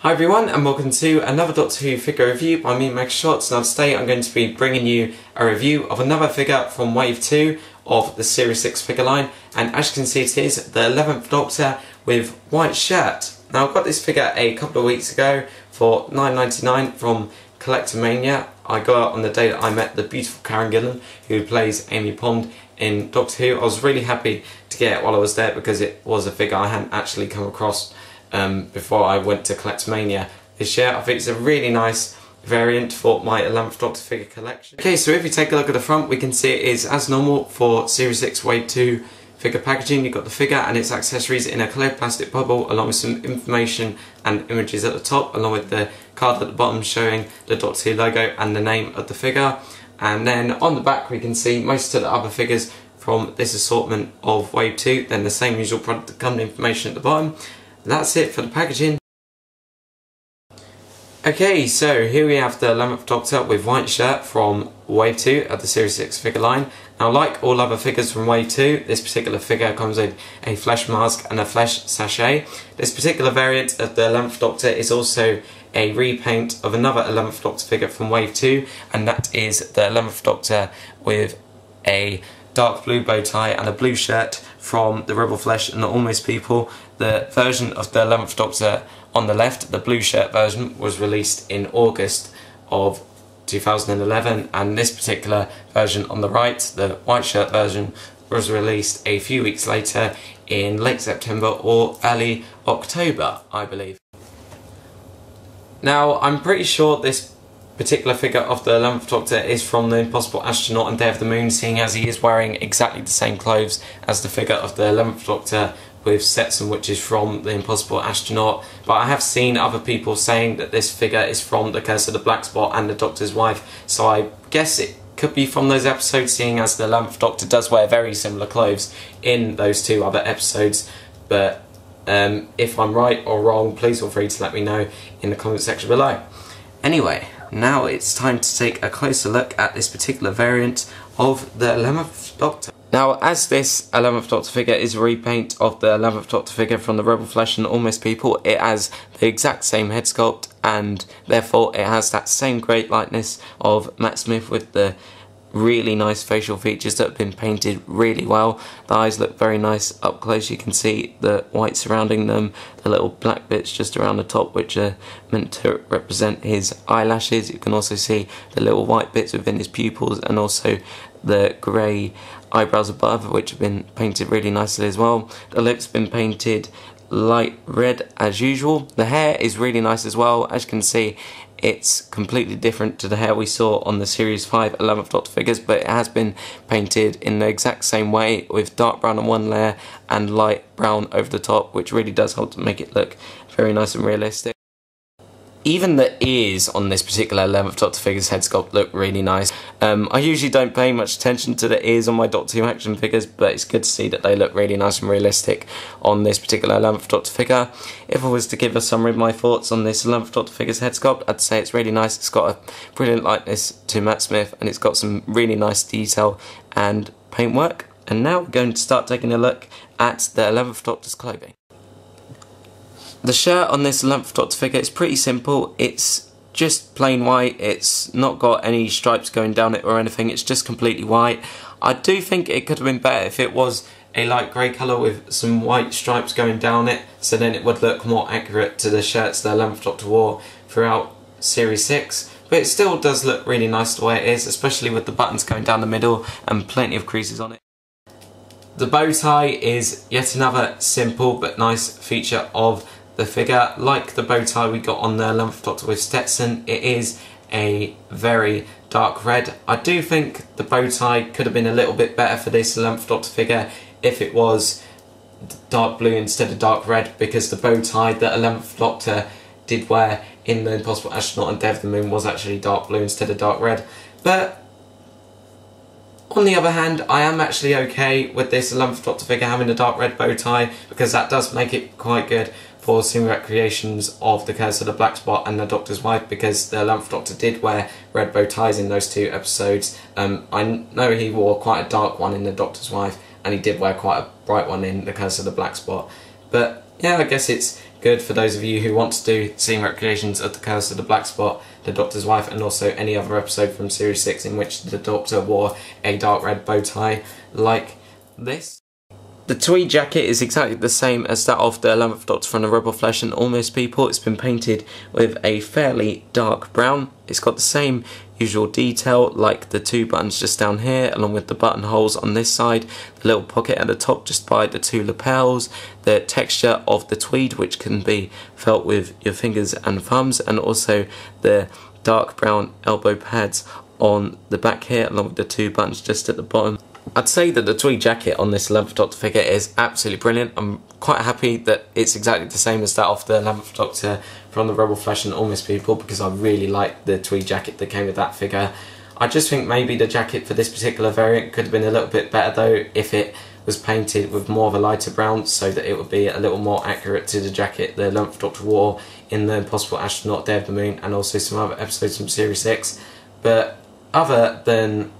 Hi everyone and welcome to another Doctor Who figure review by me, Mega Shots. Now today I'm going to be bringing you a review of another figure from Wave 2 of the Series 6 figure line, and as you can see it is the 11th Doctor with white shirt. Now I got this figure a couple of weeks ago for £9.99 from Collectomania. I got it on the day that I met the beautiful Karen Gillan who plays Amy Pond in Doctor Who. I was really happy to get it while I was there because it was a figure I hadn't actually come across before I went to Collectomania this year. I think it's a really nice variant for my 11th Doctor figure collection. Okay, so if you take a look at the front, we can see it is as normal for Series 6 Wave 2 figure packaging. You've got the figure and its accessories in a clear plastic bubble along with some information and images at the top, along with the card at the bottom showing the Doctor Who logo and the name of the figure. And then on the back we can see most of the other figures from this assortment of Wave 2, then the same usual product company information at the bottom. That's it for the packaging. Okay, so here we have the 11th Doctor with white shirt from Wave 2 of the Series 6 figure line. Now, like all other figures from Wave 2, this particular figure comes with a flesh mask and a flesh sachet. This particular variant of the 11th Doctor is also a repaint of another 11th Doctor figure from Wave 2, and that is the 11th Doctor with a dark blue bow tie and a blue shirt from the Rebel Flesh and the Almost People. The version of the 11th Doctor on the left, the blue shirt version, was released in August of 2011, and this particular version on the right, the white shirt version, was released a few weeks later in late September or early October, I believe. Now, I'm pretty sure this particular figure of the 11th Doctor is from the Impossible Astronaut and Day of the Moon, seeing as he is wearing exactly the same clothes as the figure of the 11th Doctor with Stetson, which is from the Impossible Astronaut. But I have seen other people saying that this figure is from The Curse of the Black Spot and the Doctor's Wife, so I guess it could be from those episodes, seeing as the 11th Doctor does wear very similar clothes in those two other episodes. But if I'm right or wrong, please feel free to let me know in the comment section below. Anyway, now it's time to take a closer look at this particular variant of the 11th Doctor. Now, as this 11th Doctor figure is a repaint of the 11th Doctor figure from the Rebel Flesh and Almost People, it has the exact same head sculpt, and therefore it has that same great likeness of Matt Smith with the really nice facial features that have been painted really well. The eyes look very nice up close. You can see the white surrounding them, the little black bits just around the top which are meant to represent his eyelashes. You can also see the little white bits within his pupils, and also the grey eyebrows above, which have been painted really nicely as well. The lips have been painted light red as usual. The hair is really nice as well. As you can see, it's completely different to the hair we saw on the Series 5 11th Doctor figures, but it has been painted in the exact same way with dark brown on one layer and light brown over the top, which really does help to make it look very nice and realistic. Even the ears on this particular 11th Doctor figure's head sculpt look really nice. I usually don't pay much attention to the ears on my Doctor Who action figures, but it's good to see that they look really nice and realistic on this particular 11th Doctor figure. If I was to give a summary of my thoughts on this 11th Doctor figure's head sculpt, I'd say it's really nice. It's got a brilliant likeness to Matt Smith, and it's got some really nice detail and paintwork. And now we're going to start taking a look at the 11th Doctor's clothing. The shirt on this 11th Doctor figure is pretty simple. It's just plain white. It's not got any stripes going down it or anything. It's just completely white. I do think it could have been better if it was a light grey colour with some white stripes going down it, so then it would look more accurate to the shirts the 11th Doctor wore throughout Series 6. But it still does look really nice the way it is, especially with the buttons going down the middle and plenty of creases on it. The bow tie is yet another simple but nice feature of the figure. Like the bow tie we got on the 11th Doctor with Stetson, it is a very dark red. I do think the bow tie could have been a little bit better for this 11th Doctor figure if it was dark blue instead of dark red, because the bow tie that 11th Doctor did wear in the Impossible Astronaut and Day of the Moon was actually dark blue instead of dark red. But on the other hand, I am actually okay with this 11th Doctor figure having a dark red bow tie, because that does make it quite good for seeing recreations of The Curse of the Black Spot and the Doctor's Wife, because the 11th Doctor did wear red bow ties in those two episodes. I know he wore quite a dark one in the Doctor's Wife, and he did wear quite a bright one in The Curse of the Black Spot. But yeah, I guess it's good for those of you who want to do scene recreations of the Curse of the Black Spot, the Doctor's Wife, and also any other episode from Series 6 in which the Doctor wore a dark red bow tie like this. The tweed jacket is exactly the same as that of the 11th Doctor from the Rebel Flesh and Almost People. It's been painted with a fairly dark brown. It's got the same usual detail like the two buttons just down here, along with the buttonholes on this side, the little pocket at the top just by the two lapels, the texture of the tweed which can be felt with your fingers and thumbs, and also the dark brown elbow pads on the back here along with the two buttons just at the bottom. I'd say that the tweed jacket on this 11th Doctor figure is absolutely brilliant. I'm quite happy that it's exactly the same as that of the 11th Doctor from the Rebel Flesh and Almost People, because I really like the tweed jacket that came with that figure. I just think maybe the jacket for this particular variant could have been a little bit better though if it was painted with more of a lighter brown, so that it would be a little more accurate to the jacket the 11th Doctor wore in the Impossible Astronaut, Day of the Moon, and also some other episodes from Series 6. But other than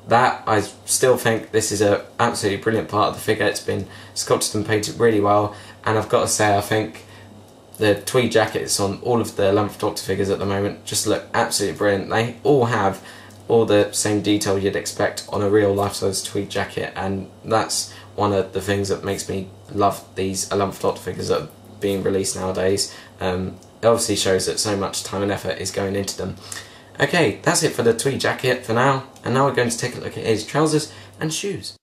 that, I still think this is an absolutely brilliant part of the figure. It's been sculpted and painted really well, and I've got to say I think the tweed jackets on all of the 11th Doctor figures at the moment just look absolutely brilliant. They all have all the same detail you'd expect on a real life-size tweed jacket, and that's one of the things that makes me love these 11th Doctor figures that are being released nowadays. It obviously shows that so much time and effort is going into them. Okay, that's it for the tweed jacket for now, and now we're going to take a look at his trousers and shoes.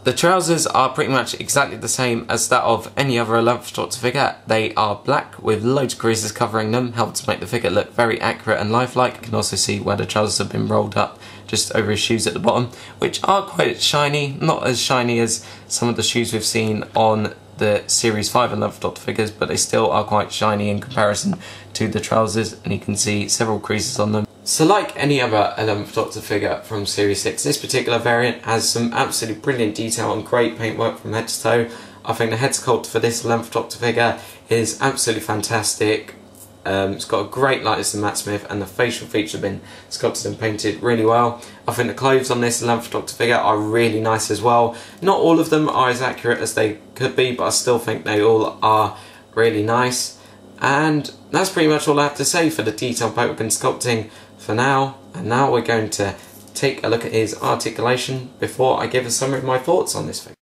The trousers are pretty much exactly the same as that of any other 11th Doctor figure. They are black with loads of creases covering them, help to make the figure look very accurate and lifelike. You can also see where the trousers have been rolled up just over his shoes at the bottom, which are quite shiny, not as shiny as some of the shoes we've seen on the Series 5 11th Doctor figures, but they still are quite shiny in comparison to the trousers, and you can see several creases on them. So like any other 11th Doctor figure from Series 6, this particular variant has some absolutely brilliant detail and great paintwork from head to toe. I think the head sculpt for this 11th Doctor figure is absolutely fantastic. It's got a great likeness to Matt Smith, and the facial features have been sculpted and painted really well. I think the clothes on this 11th Doctor figure are really nice as well. Not all of them are as accurate as they could be, but I still think they all are really nice. And that's pretty much all I have to say for the detailed paintwork and sculpting for now. And now we're going to take a look at his articulation before I give a summary of my thoughts on this figure.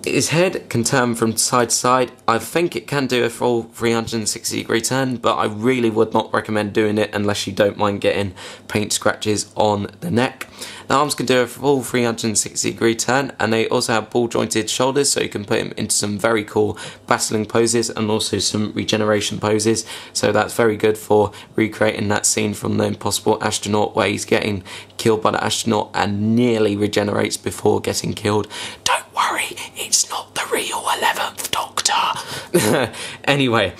His head can turn from side to side. I think it can do a full 360-degree turn, but I really would not recommend doing it unless you don't mind getting paint scratches on the neck. The arms can do a full 360-degree turn, and they also have ball-jointed shoulders, so you can put him into some very cool battling poses and also some regeneration poses. So that's very good for recreating that scene from the Impossible Astronaut where he's getting killed by the astronaut and nearly regenerates before getting killed. Don't worry, it's not the real 11th Doctor. Anyway,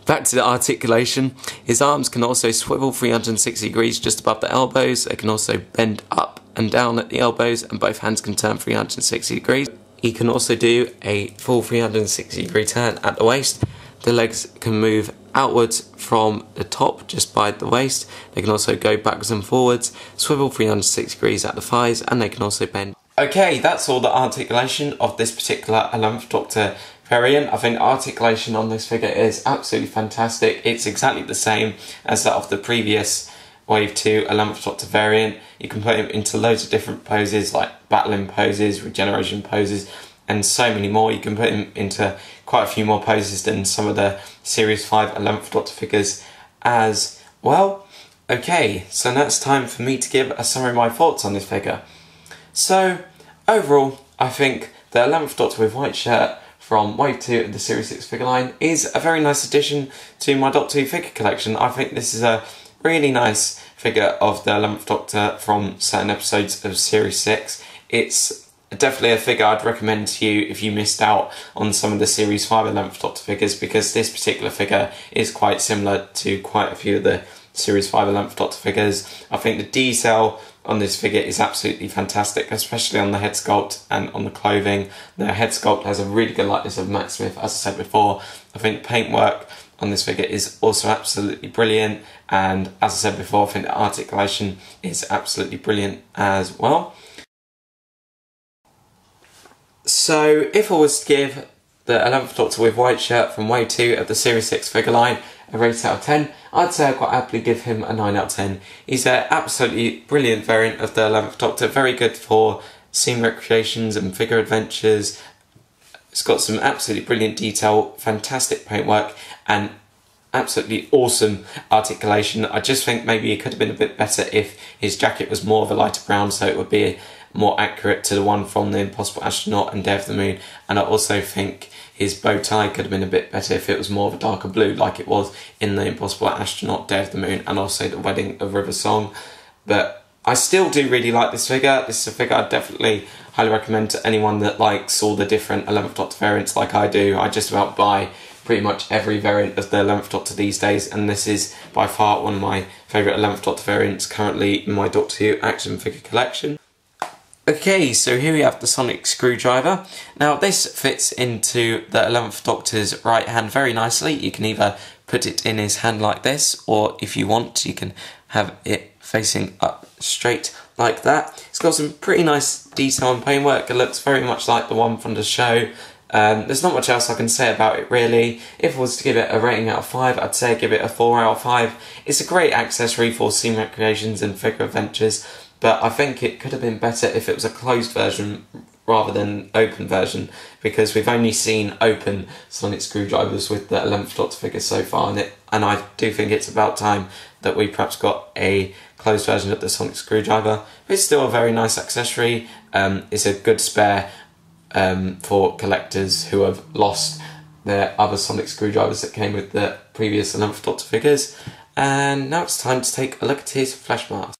back to the articulation. His arms can also swivel 360 degrees just above the elbows. They can also bend up and down at the elbows, and both hands can turn 360 degrees. He can also do a full 360 degree turn at the waist. The legs can move outwards from the top just by the waist. They can also go backwards and forwards, swivel 360 degrees at the thighs, and they can also bend. Okay, that's all the articulation of this particular 11th Doctor variant. I think the articulation on this figure is absolutely fantastic. It's exactly the same as that of the previous Wave 2 11th Doctor variant. You can put him into loads of different poses like battling poses, regeneration poses, and so many more. You can put him into quite a few more poses than some of the Series 5 11th Doctor figures as well. Okay, so now it's time for me to give a summary of my thoughts on this figure. So, overall, I think the 11th Doctor with white shirt from Wave 2 of the Series 6 figure line is a very nice addition to my Doctor Who figure collection. I think this is a really nice figure of the 11th Doctor from certain episodes of Series 6. It's definitely a figure I'd recommend to you if you missed out on some of the Series 5 11th Doctor figures, because this particular figure is quite similar to quite a few of the Series 5 11th Doctor figures. I think the detail on this figure is absolutely fantastic, especially on the head sculpt and on the clothing. The head sculpt has a really good likeness of Matt Smith, as I said before. I think the paintwork on this figure is also absolutely brilliant, and as I said before, I think the articulation is absolutely brilliant as well. So if I was to give the 11th Doctor with white shirt from Wave 2 of the Series 6 figure line, a rate out of 10. I'd say I'd quite happily give him a 9 out of 10. He's an absolutely brilliant variant of the 11th Doctor, very good for scene recreations and figure adventures. It's got some absolutely brilliant detail, fantastic paintwork, and absolutely awesome articulation. I just think maybe it could have been a bit better if his jacket was more of a lighter brown, so it would be more accurate to the one from the Impossible Astronaut and Day of the Moon. And I also think his bow tie could have been a bit better if it was more of a darker blue, like it was in the Impossible Astronaut, Day of the Moon, and also the Wedding of River Song. But I still do really like this figure. This is a figure I'd definitely highly recommend to anyone that likes all the different 11th Doctor variants like I do. I just about buy pretty much every variant of the 11th Doctor these days, and this is by far one of my favourite 11th Doctor variants currently in my Doctor Who action figure collection. Okay, so here we have the sonic screwdriver. Now this fits into the 11th Doctor's right hand very nicely. You can either put it in his hand like this, or if you want you can have it facing up straight like that. It's got some pretty nice detail and paintwork. It looks very much like the one from the show. There's not much else I can say about it really. If I was to give it a rating out of 5, I'd say give it a 4 out of 5. It's a great accessory for scene recreations and figure adventures, but I think it could have been better if it was a closed version rather than open version, because we've only seen open sonic screwdrivers with the 11th Doctor figure so far, and I do think it's about time that we perhaps got a closed version of the sonic screwdriver. But it's still a very nice accessory. It's a good spare for collectors who have lost their other sonic screwdrivers that came with the previous 11th Doctor figures. And now it's time to take a look at his flesh mask.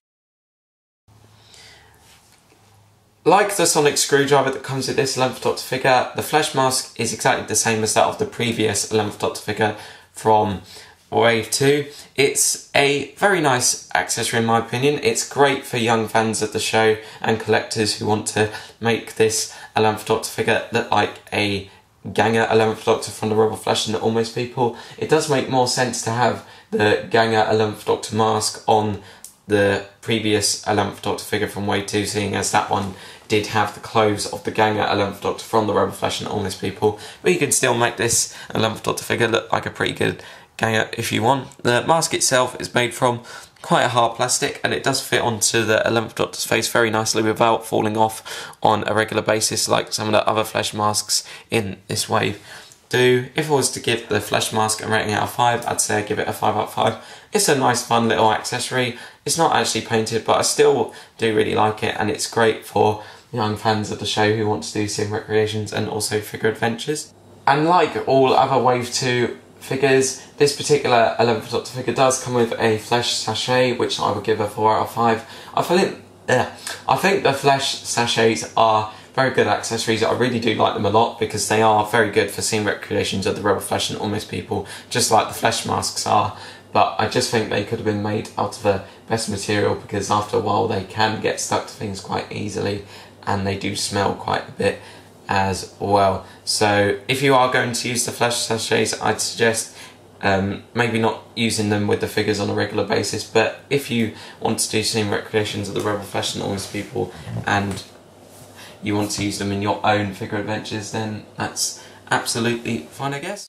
Like the sonic screwdriver that comes with this 11th Doctor figure, the flesh mask is exactly the same as that of the previous 11th Doctor figure from Wave 2. It's a very nice accessory in my opinion. It's great for young fans of the show and collectors who want to make this 11th Doctor figure look like a Ganger 11th Doctor from the Rebel Flesh and the Almost People. It does make more sense to have the Ganger 11th Doctor mask on the previous 11th Doctor figure from Wave 2, seeing as that one did have the clothes of the Ganger 11th Doctor from the Rebel Flesh and Almost People. But you can still make this 11th Doctor figure look like a pretty good Ganger if you want. The mask itself is made from quite a hard plastic, and it does fit onto the 11th Doctor's face very nicely without falling off on a regular basis like some of the other flesh masks in this wave do. If I was to give the flesh mask a rating out of 5, I'd say I'd give it a 5 out of 5. It's a nice fun little accessory. It's not actually painted, but I still do really like it, and it's great for young fans of the show who want to do scene recreations and also figure adventures. And like all other Wave 2 figures, this particular 11th Doctor figure does come with a flesh sachet, which I would give a 4 out of 5. I think the flesh sachets are very good accessories. I really do like them a lot because they are very good for scene recreations of the Rebel Flesh and Almost People, just like the flesh masks are. But I just think they could have been made out of the best material, because after a while they can get stuck to things quite easily, and they do smell quite a bit as well. So if you are going to use the flesh sachets, I'd suggest maybe not using them with the figures on a regular basis, but if you want to do scene recreations of the Rebel Flesh and Almost People and you want to use them in your own figure adventures, then that's absolutely fine, I guess.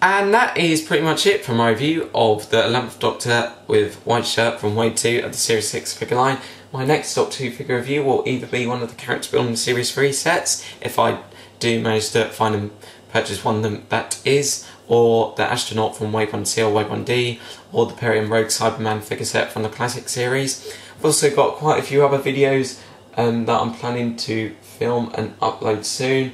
And that is pretty much it for my review of the 11th Doctor with white shirt from Wave 2 of the Series 6 figure line. My next Doctor Who figure review will either be one of the character building Series 3 sets, if I do manage to find and purchase one of them that is, or the astronaut from Wave 1C or Wave 1D, or the Perry and Rogue Cyberman figure set from the classic series. I've also got quite a few other videos that I'm planning to film and upload soon.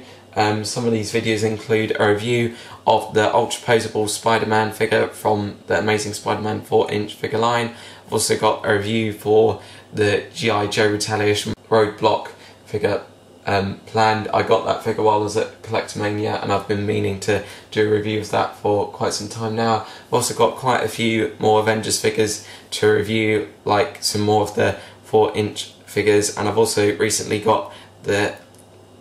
Some of these videos include a review of the ultra posable Spider-Man figure from the Amazing Spider-Man 4-inch figure line. I've also got a review for the G.I. Joe Retaliation Roadblock figure planned. I got that figure while I was at Collectomania, and I've been meaning to do a review of that for quite some time now. I've also got quite a few more Avengers figures to review, like some more of the 4-inch figures, and I've also recently got the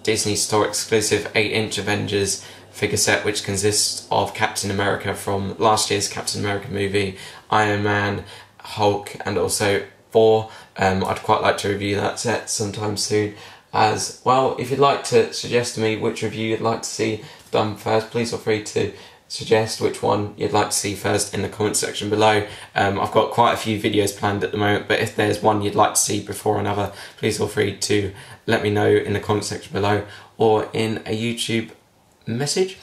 Disney Store exclusive 8-inch Avengers figure set, which consists of Captain America from last year's Captain America movie, Iron Man, Hulk, and also Thor. I'd quite like to review that set sometime soon as well. If you'd like to suggest to me which review you'd like to see, done first, please feel free to suggest which one you'd like to see first in the comment section below. I've got quite a few videos planned at the moment, but if there's one you'd like to see before another, please feel free to let me know in the comment section below or in a YouTube message.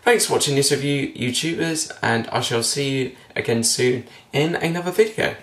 Thanks for watching this review, YouTubers, and I shall see you again soon in another video.